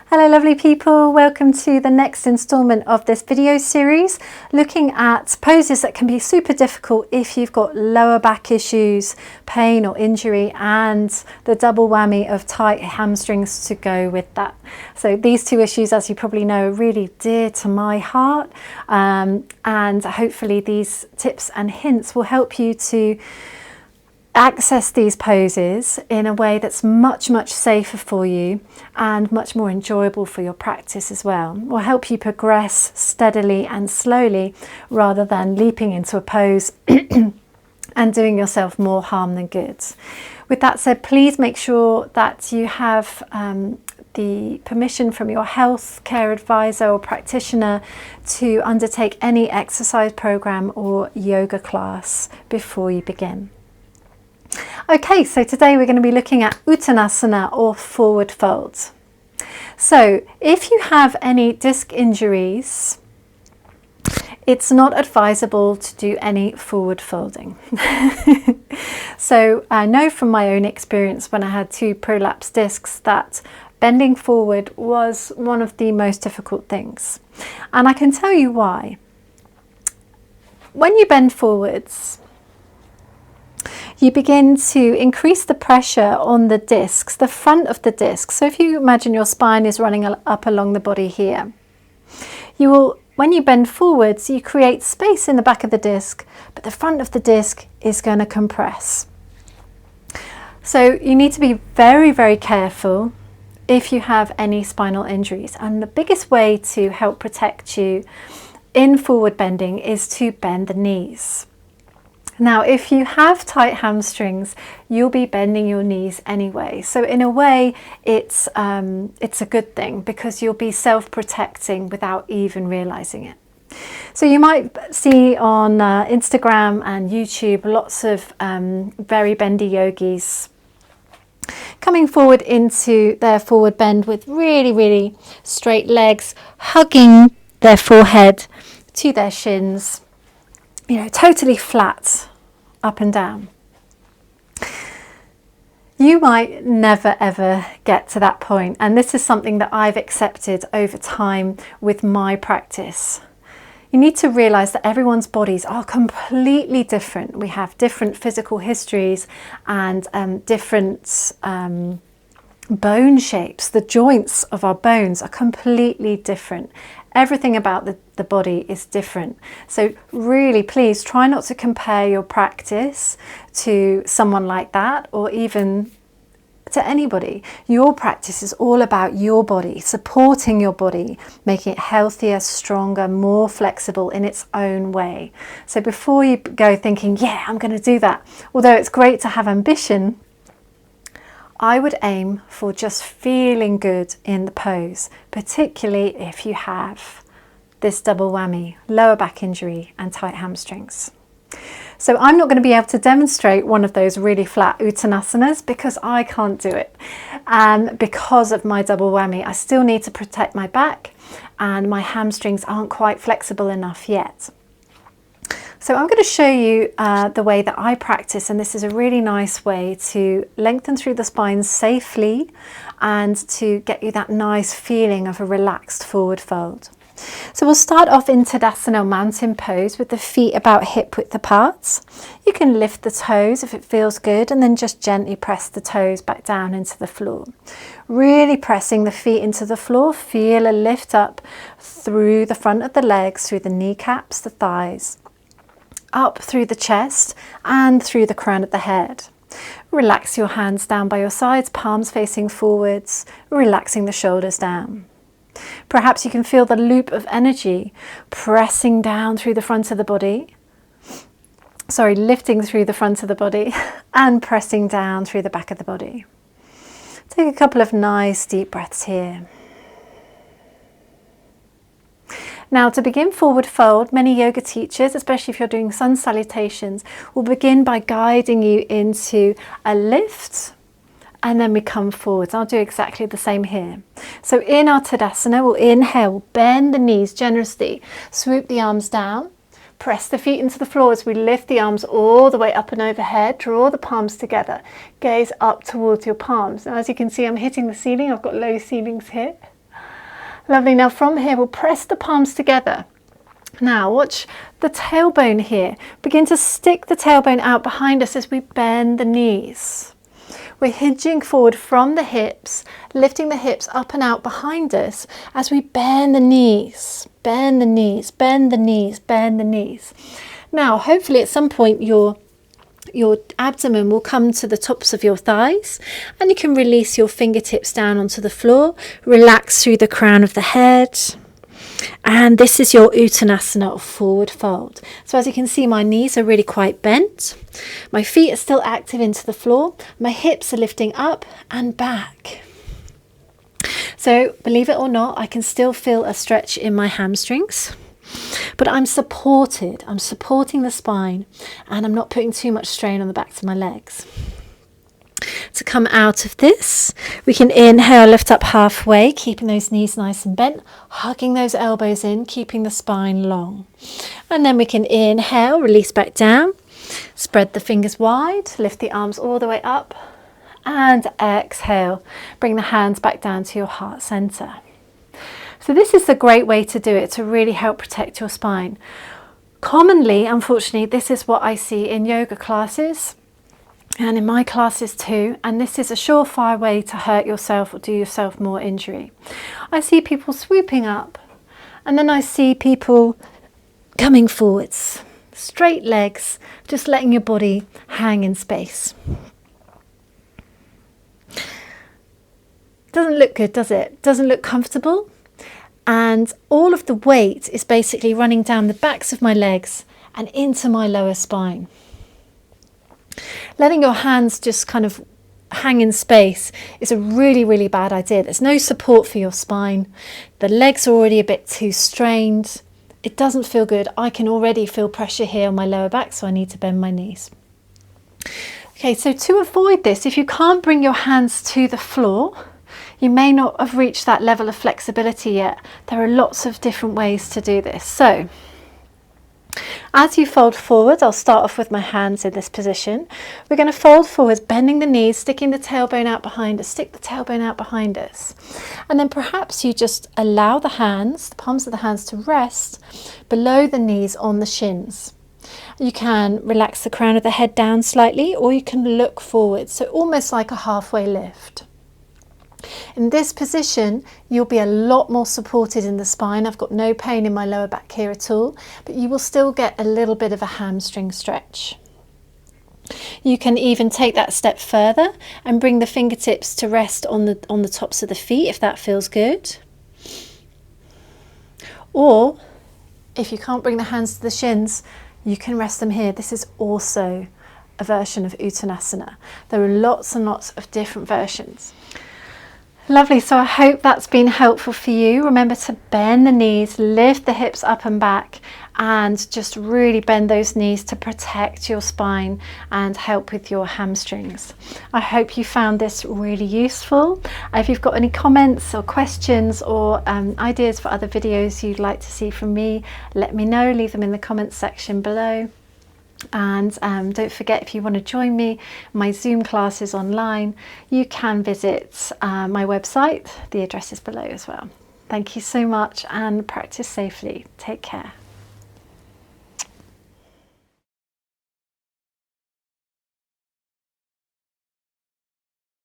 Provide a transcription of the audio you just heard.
Hello lovely people, welcome to the next installment of this video series looking at poses that can be super difficult if you've got lower back issues, pain or injury, and the double whammy of tight hamstrings to go with that. So these two issues, as you probably know, are really dear to my heart, and hopefully these tips and hints will help you to access these poses in a way that's much safer for you and much more enjoyable for your practice as well. Will help you progress steadily and slowly rather than leaping into a pose and doing yourself more harm than good. With that said, please make sure that you have the permission from your health care advisor or practitioner to undertake any exercise program or yoga class before you begin. Okay, so today we're going to be looking at Utthanasana or forward fold. So if you have any disc injuries, it's not advisable to do any forward folding. So I know from my own experience when I had 2 prolapsed discs that bending forward was one of the most difficult things. And I can tell you why. When you bend forwards, you begin to increase the pressure on the discs, the front of the disc. So if you imagine your spine is running up along the body here, you will, when you bend forwards, you create space in the back of the disc, but the front of the disc is going to compress. So you need to be very careful if you have any spinal injuries. And the biggest way to help protect you in forward bending is to bend the knees. Now, if you have tight hamstrings, you'll be bending your knees anyway. So in a way, it's a good thing because you'll be self-protecting without even realizing it. So you might see on Instagram and YouTube lots of very bendy yogis coming forward into their forward bend with really straight legs, hugging their forehead to their shins. You know, totally flat up and down. You might never ever get to that point, and this is something that I've accepted over time with my practice. You need to realize that everyone's bodies are completely different. We have different physical histories and different bone shapes. The joints of our bones are completely different. Everything about the body is different. So really, please try not to compare your practice to someone like that or even to anybody. Your practice is all about your body, supporting your body, making it healthier, stronger, more flexible in its own way. So before you go thinking, yeah, I'm going to do that, although it's great to have ambition, I would aim for just feeling good in the pose, particularly if you have this double whammy, lower back injury and tight hamstrings. So I'm not going to be able to demonstrate one of those really flat Uttanasanas because I can't do it. And because of my double whammy, I still need to protect my back and my hamstrings aren't quite flexible enough yet. So I'm going to show you the way that I practice, and this is a really nice way to lengthen through the spine safely and to get you that nice feeling of a relaxed forward fold. So we'll start off in Utthanasana mountain pose with the feet about hip width apart. You can lift the toes if it feels good and then just gently press the toes back down into the floor. Really pressing the feet into the floor, feel a lift up through the front of the legs, through the kneecaps, the thighs, up through the chest and through the crown of the head. Relax your hands down by your sides, palms facing forwards, relaxing the shoulders down. Perhaps you can feel the loop of energy pressing down through the front of the body. Lifting through the front of the body and pressing down through the back of the body. Take a couple of nice deep breaths here. Now, to begin forward fold, many yoga teachers, especially if you're doing sun salutations, will begin by guiding you into a lift and then we come forwards. I'll do exactly the same here. So in our Tadasana, we'll inhale, we'll bend the knees generously, swoop the arms down, press the feet into the floor as we lift the arms all the way up and overhead, draw the palms together, gaze up towards your palms. Now, as you can see, I'm hitting the ceiling. I've got low ceilings here. Lovely. Now from here, we'll press the palms together. Now watch the tailbone here. Begin to stick the tailbone out behind us as we bend the knees. We're hinging forward from the hips, lifting the hips up and out behind us as we bend the knees, bend the knees, bend the knees, bend the knees. Now, hopefully at some point your abdomen will come to the tops of your thighs, and you can release your fingertips down onto the floor, relax through the crown of the head. And this is your Utthanasana, or forward fold. So as you can see, my knees are really quite bent. My feet are still active into the floor. My hips are lifting up and back. So believe it or not, I can still feel a stretch in my hamstrings, but I'm supported. I'm supporting the spine, and I'm not putting too much strain on the backs of my legs. To come out of this, we can inhale, lift up halfway, keeping those knees nice and bent, hugging those elbows in, keeping the spine long. And then we can inhale, release back down, spread the fingers wide, lift the arms all the way up, and exhale, bring the hands back down to your heart center. So this is a great way to do it, to really help protect your spine. Commonly, unfortunately, this is what I see in yoga classes and in my classes too, and this is a surefire way to hurt yourself or do yourself more injury. I see people swooping up, and then I see people coming forwards, straight legs, just letting your body hang in space. Doesn't look good, does it? Doesn't look comfortable, and all of the weight is basically running down the backs of my legs and into my lower spine. Letting your hands just kind of hang in space is a really, really bad idea. There's no support for your spine. The legs are already a bit too strained. It doesn't feel good. I can already feel pressure here on my lower back, so I need to bend my knees. Okay, so to avoid this, if you can't bring your hands to the floor, you may not have reached that level of flexibility yet. There are lots of different ways to do this. So as you fold forward, I'll start off with my hands in this position. We're going to fold forward, bending the knees, sticking the tailbone out behind us, stick the tailbone out behind us. And then perhaps you just allow the hands, the palms of the hands, to rest below the knees on the shins. You can relax the crown of the head down slightly, or you can look forward, so almost like a halfway lift. In this position, you'll be a lot more supported in the spine. I've got no pain in my lower back here at all, but you will still get a little bit of a hamstring stretch. You can even take that step further and bring the fingertips to rest on the tops of the feet if that feels good. Or if you can't bring the hands to the shins, you can rest them here. This is also a version of Utthanasana. There are lots and lots of different versions. Lovely, so I hope that's been helpful for you. Remember to bend the knees, lift the hips up and back, and just really bend those knees to protect your spine and help with your hamstrings. I hope you found this really useful. If you've got any comments or questions or ideas for other videos you'd like to see from me, let me know, leave them in the comments section below. And don't forget, if you want to join me, my Zoom classes online, you can visit my website. The address is below as well. Thank you so much, and practice safely. Take care.